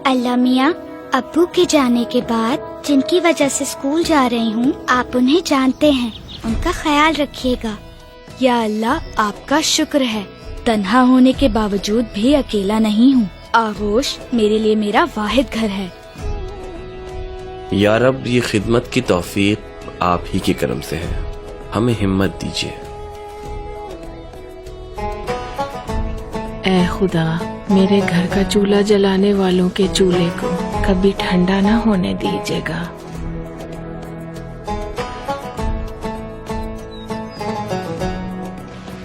اللہ میاں، ابو کے جانے کے بعد جن کی وجہ سے اسکول جا رہی ہوں، آپ انہیں جانتے ہیں، ان کا خیال رکھیے گا۔ یا اللہ، آپ کا شکر ہے، تنہا ہونے کے باوجود بھی اکیلا نہیں ہوں۔ آغوش میرے لیے میرا واحد گھر ہے۔ یا رب، یہ خدمت کی توفیق آپ ہی کے کرم سے ہے، ہمیں ہمت دیجیے۔ اے خدا، میرے گھر کا چولہا جلانے والوں کے چولہے کو کبھی ٹھنڈا نہ ہونے دیجیے گا۔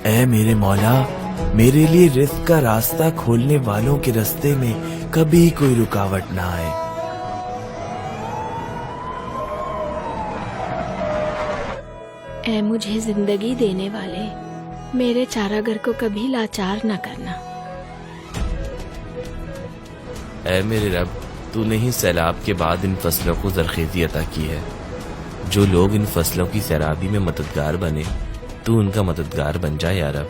اے میرے مولا، میرے لیے رزق کا راستہ کھولنے والوں کے راستے میں کبھی کوئی رکاوٹ نہ آئے۔ اے مجھے زندگی دینے والے، میرے چارہ گر کو کبھی لاچار نہ کرنا۔ اے میرے رب، تو نے ہی سیلاب کے بعد ان فصلوں کو زرخیزی عطا کی ہے۔ جو لوگ ان فصلوں کی سیرابی میں مددگار بنے، تو ان کا مددگار بن جا یا رب۔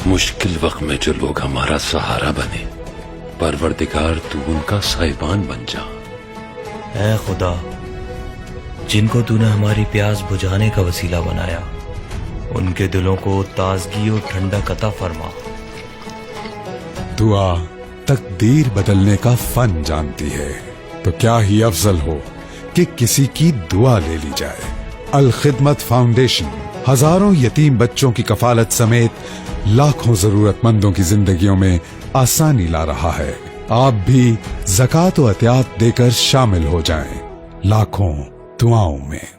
مشکل وقت میں جو لوگ ہمارا سہارا بنے، پروردگار تو ان کا سائبان بن جا۔ اے خدا، جن کو تو نے ہماری پیاس بجھانے کا وسیلہ بنایا، ان کے دلوں کو تازگی اور ٹھنڈک عطا فرما۔ دعا تقدیر بدلنے کا فن جانتی ہے، تو کیا ہی افضل ہو کہ کسی کی دعا لے لی جائے۔ الخدمت فاؤنڈیشن ہزاروں یتیم بچوں کی کفالت سمیت لاکھوں ضرورت مندوں کی زندگیوں میں آسانی لا رہا ہے۔ آپ بھی زکوٰۃ و عطیات دے کر شامل ہو جائیں لاکھوں دعاؤں میں۔